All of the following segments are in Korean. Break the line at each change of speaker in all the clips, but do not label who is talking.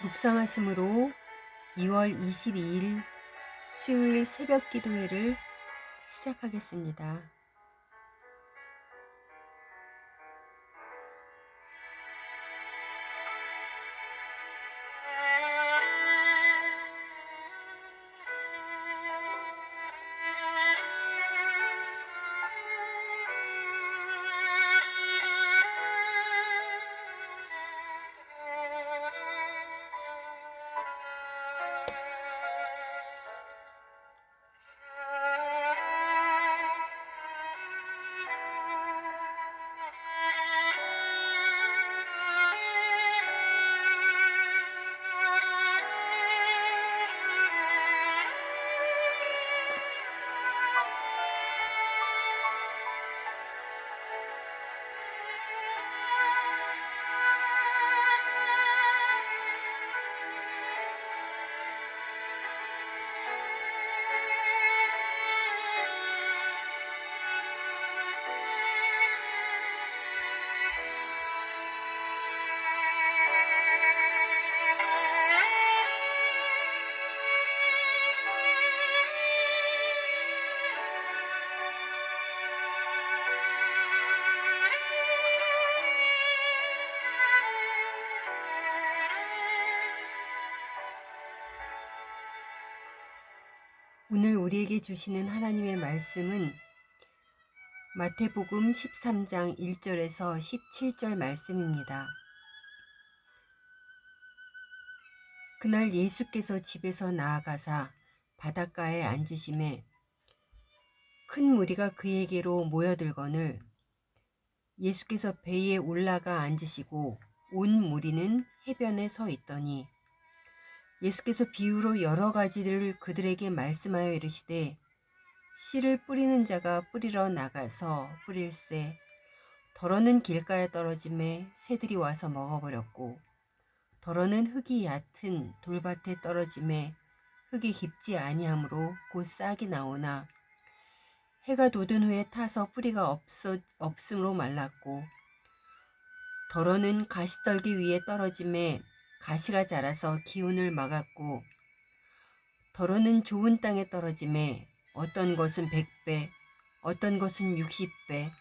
묵상하심으로 2월 22일 수요일 새벽 기도회를 시작하겠습니다. 오늘 우리에게 주시는 하나님의 말씀은 마태복음 13장 1절에서 17절 말씀입니다. 그날 예수께서 집에서 나아가사 바닷가에 앉으심에 큰 무리가 그에게로 모여들거늘 예수께서 배에 올라가 앉으시고 온 무리는 해변에 서 있더니 예수께서 비유로 여러 가지를 그들에게 말씀하여 이르시되 씨를 뿌리는 자가 뿌리러 나가서 뿌릴새 더러는 길가에 떨어짐에 새들이 와서 먹어버렸고 더러는 흙이 얕은 돌밭에 떨어짐에 흙이 깊지 아니하므로 곧 싹이 나오나 해가 돋은 후에 타서 뿌리가 없음으로 말랐고 더러는 가시떨기 위에 떨어짐에 가시가 자라서 기운을 막았고 더러는 좋은 땅에 떨어짐에 어떤 것은 100배, 어떤 것은 60배,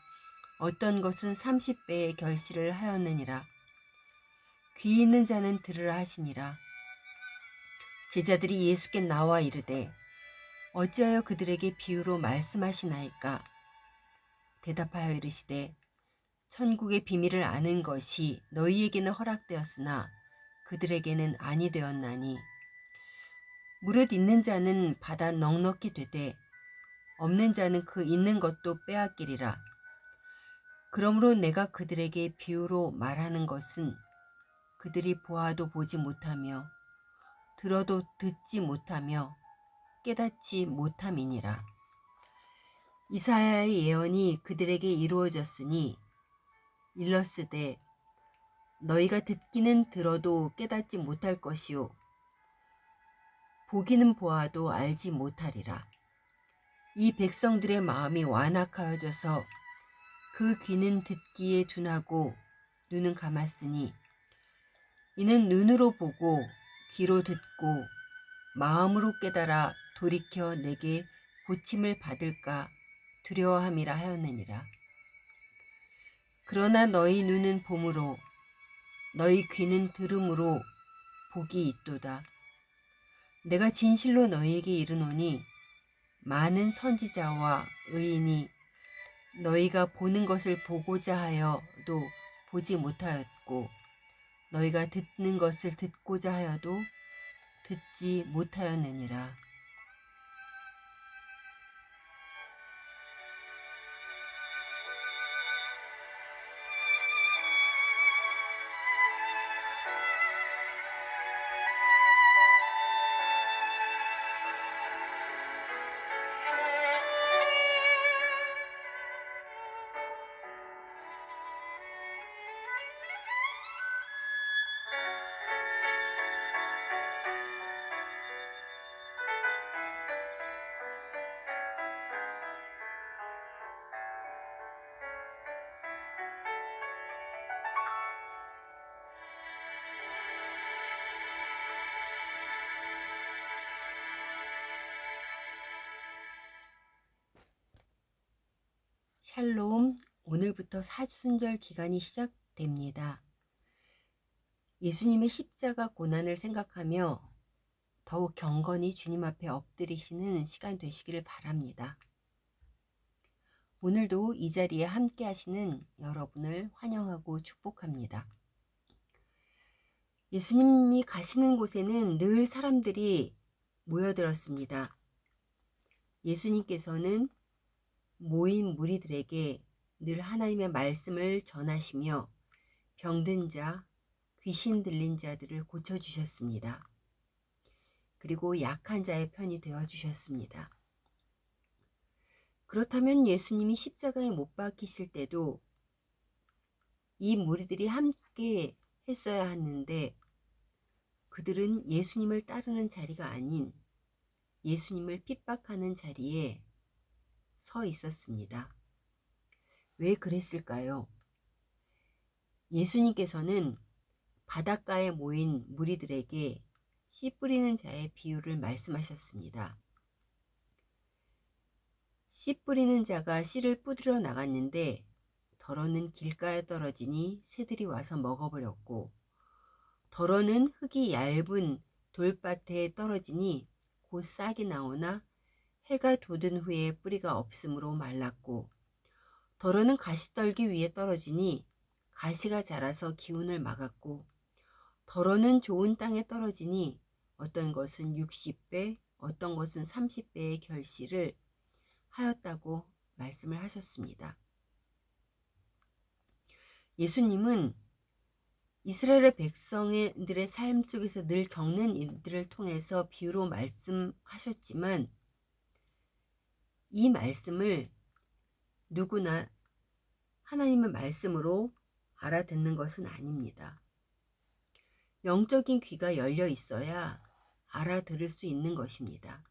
어떤 것은 30배의 결실을 하였느니라. 귀 있는 자는 들으라 하시니라. 제자들이 예수께 나와 이르되 어찌하여 그들에게 비유로 말씀하시나이까? 대답하여 이르시되 천국의 비밀을 아는 것이 너희에게는 허락되었으나 그들에게는 아니 되었나니 무릇 있는 자는 받아 넉넉히 되되 없는 자는 그 있는 것도 빼앗기리라. 그러므로 내가 그들에게 비유로 말하는 것은 그들이 보아도 보지 못하며 들어도 듣지 못하며 깨닫지 못함이니라. 이사야의 예언이 그들에게 이루어졌으니 일러스되 너희가 듣기는 들어도 깨닫지 못할 것이요 보기는 보아도 알지 못하리라. 이 백성들의 마음이 완악하여져서 그 귀는 듣기에 둔하고 눈은 감았으니 이는 눈으로 보고 귀로 듣고 마음으로 깨달아 돌이켜 내게 고침을 받을까 두려워함이라 하였느니라. 그러나 너희 눈은 봄으로 너희 귀는 들음으로 복이 있도다. 내가 진실로 너희에게 이르노니 많은 선지자와 의인이 너희가 보는 것을 보고자 하여도 보지 못하였고 너희가 듣는 것을 듣고자 하여도 듣지 못하였느니라. 샬롬, 오늘부터 사순절 기간이 시작됩니다. 예수님의 십자가 고난을 생각하며 더욱 경건히 주님 앞에 엎드리시는 시간 되시기를 바랍니다. 오늘도 이 자리에 함께 하시는 여러분을 환영하고 축복합니다. 예수님이 가시는 곳에는 늘 사람들이 모여들었습니다. 예수님께서는 모인 무리들에게 늘 하나님의 말씀을 전하시며 병든 자, 귀신 들린 자들을 고쳐주셨습니다. 그리고 약한 자의 편이 되어주셨습니다. 그렇다면 예수님이 십자가에 못 박히실 때도 이 무리들이 함께 했어야 하는데 그들은 예수님을 따르는 자리가 아닌 예수님을 핍박하는 자리에 서 있었습니다. 왜 그랬을까요? 예수님께서는 바닷가에 모인 무리들에게 씨 뿌리는 자의 비유를 말씀하셨습니다. 씨 뿌리는 자가 씨를 뿌리러 나갔는데 덜어는 길가에 떨어지니 새들이 와서 먹어버렸고 덜어는 흙이 얇은 돌밭에 떨어지니 곧 싹이 나오나 해가 돋은 후에 뿌리가 없으므로 말랐고 덜어는 가시떨기 위에 떨어지니 가시가 자라서 기운을 막았고 덜어는 좋은 땅에 떨어지니 어떤 것은 60배, 어떤 것은 30배의 결실을 하였다고 말씀을 하셨습니다. 예수님은 이스라엘의 백성들의 삶 속에서 늘 겪는 일들을 통해서 비유로 말씀하셨지만 이 말씀을 누구나 하나님의 말씀으로 알아듣는 것은 아닙니다. 영적인 귀가 열려 있어야 알아들을 수 있는 것입니다.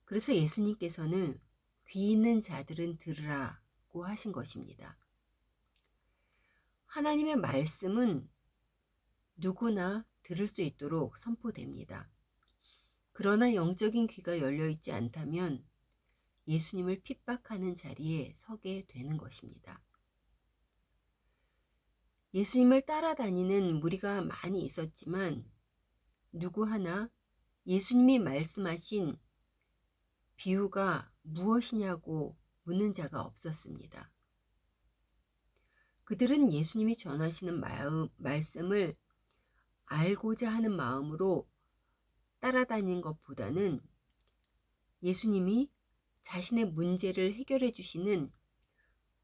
그래서 예수님께서는 귀 있는 자들은 들으라고 하신 것입니다. 하나님의 말씀은 누구나 들을 수 있도록 선포됩니다. 그러나 영적인 귀가 열려 있지 않다면 예수님을 핍박하는 자리에 서게 되는 것입니다. 예수님을 따라다니는 무리가 많이 있었지만 누구 하나 예수님이 말씀하신 비유가 무엇이냐고 묻는 자가 없었습니다. 그들은 예수님이 전하시는 말씀을 알고자 하는 마음으로 따라다니는 것보다는 예수님이 자신의 문제를 해결해 주시는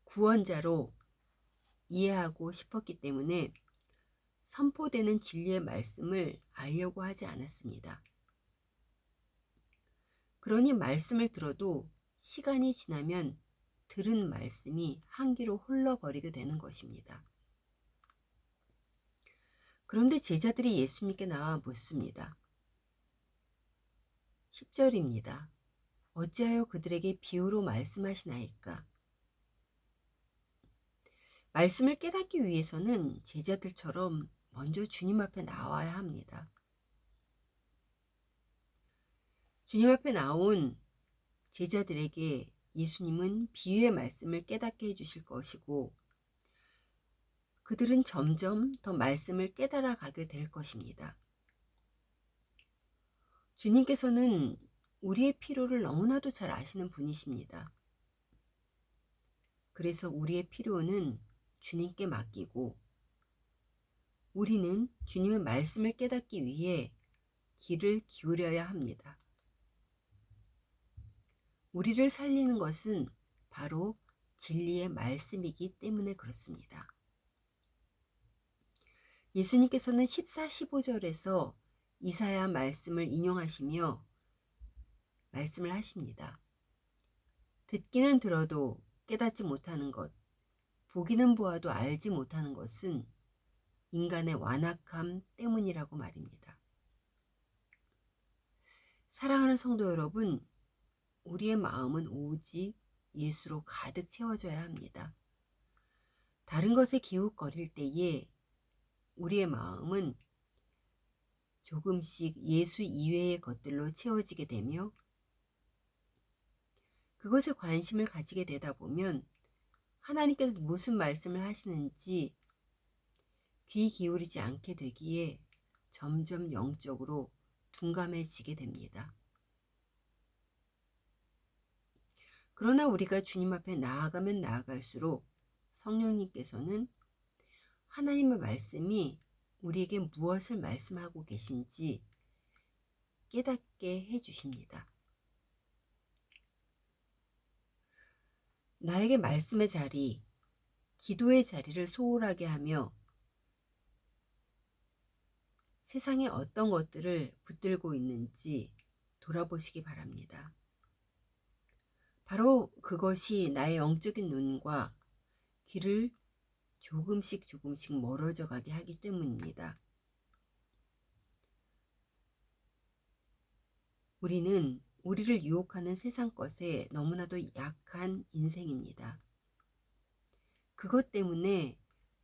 구원자로 이해하고 싶었기 때문에 선포되는 진리의 말씀을 알려고 하지 않았습니다. 그러니 말씀을 들어도 시간이 지나면 들은 말씀이 한기로 흘러버리게 되는 것입니다. 그런데 제자들이 예수님께 나와 묻습니다. 10절입니다. 어찌하여 그들에게 비유로 말씀하시나이까? 말씀을 깨닫기 위해서는 제자들처럼 먼저 주님 앞에 나와야 합니다. 주님 앞에 나온 제자들에게 예수님은 비유의 말씀을 깨닫게 해주실 것이고 그들은 점점 더 말씀을 깨달아 가게 될 것입니다. 주님께서는 우리의 필요를 너무나도 잘 아시는 분이십니다. 그래서 우리의 필요는 주님께 맡기고 우리는 주님의 말씀을 깨닫기 위해 귀를 기울여야 합니다. 우리를 살리는 것은 바로 진리의 말씀이기 때문에 그렇습니다. 예수님께서는 14, 15절에서 이사야 말씀을 인용하시며 말씀을 하십니다. 듣기는 들어도 깨닫지 못하는 것, 보기는 보아도 알지 못하는 것은 인간의 완악함 때문이라고 말입니다. 사랑하는 성도 여러분, 우리의 마음은 오직 예수로 가득 채워져야 합니다. 다른 것에 기웃거릴 때에 우리의 마음은 조금씩 예수 이외의 것들로 채워지게 되며 그것에 관심을 가지게 되다 보면 하나님께서 무슨 말씀을 하시는지 귀 기울이지 않게 되기에 점점 영적으로 둔감해지게 됩니다. 그러나 우리가 주님 앞에 나아가면 나아갈수록 성령님께서는 하나님의 말씀이 우리에게 무엇을 말씀하고 계신지 깨닫게 해주십니다. 나에게 말씀의 자리, 기도의 자리를 소홀하게 하며 세상에 어떤 것들을 붙들고 있는지 돌아보시기 바랍니다. 바로 그것이 나의 영적인 눈과 귀를 조금씩 멀어져 가게 하기 때문입니다. 우리는 우리를 유혹하는 세상 것에 너무나도 약한 인생입니다. 그것 때문에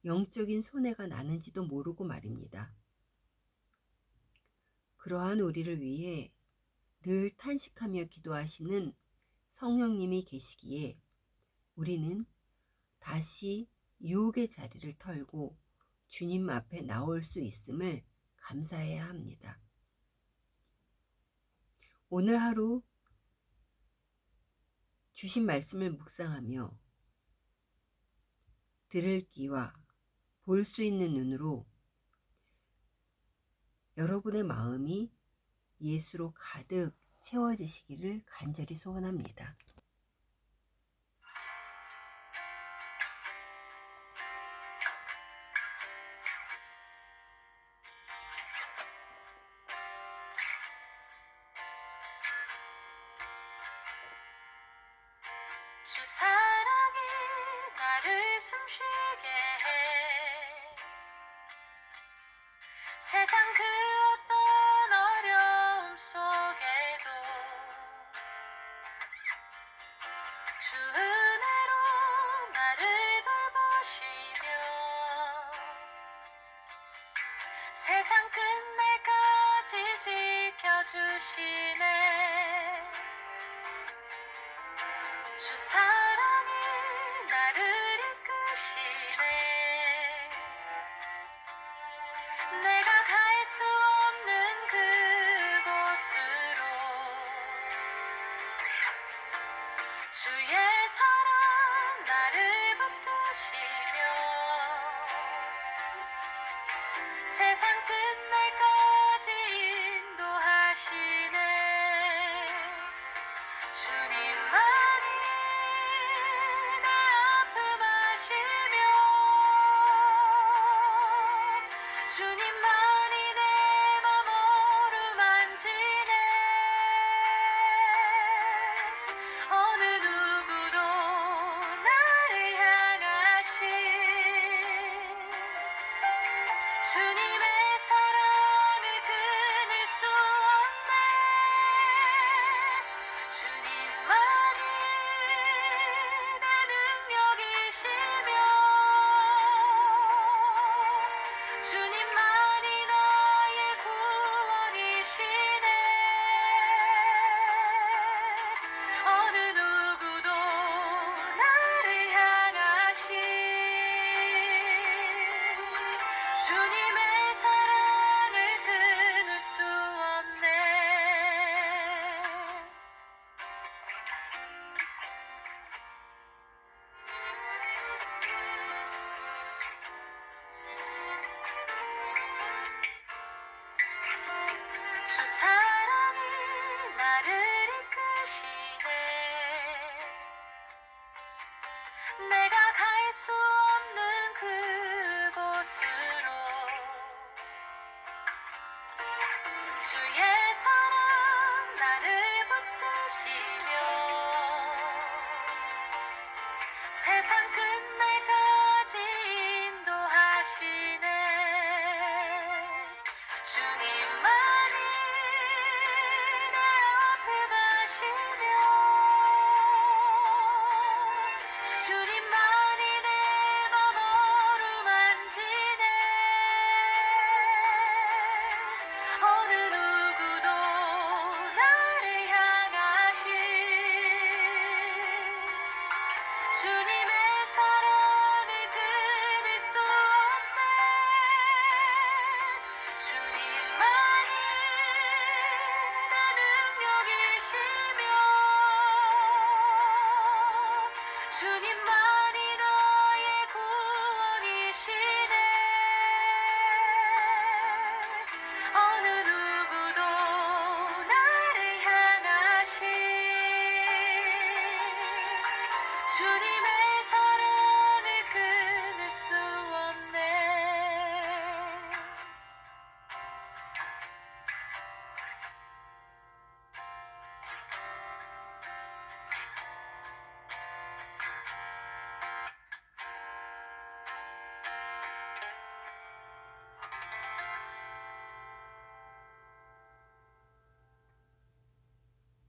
영적인 손해가 나는지도 모르고 말입니다. 그러한 우리를 위해 늘 탄식하며 기도하시는 성령님이 계시기에 우리는 다시 유혹의 자리를 털고 주님 앞에 나올 수 있음을 감사해야 합니다. 오늘 하루 주신 말씀을 묵상하며 들을 귀와 볼 수 있는 눈으로 여러분의 마음이 예수로 가득 채워지시기를 간절히 소원합니다.
주 사랑이 나를 숨쉬게 해 세상 그 어떤 어려움 속에도 주 은혜로 나를 돌보시며 세상 끝날까지 지켜주시네. 주 사랑이 나를 이끄시네. 내가 갈 수 없는 그곳으로 주의 사랑 나를 붙드시며 세상 끝날까지 인도하시네. 주님만이 내 아픔 아시며 주님만이 내 맘 어루만지네. 어느 누구도 나를 향하신 주님의 사랑을 끊을 수 없네. 주님만이 내 능력이시며 주님만이 나의 구원이시네. 어느 누구도 나를 향하신 주님의 사랑을 끊을 수 없네. 주 사랑이 나를 이끄시네. 내가 갈 수 없는 그곳으로 주의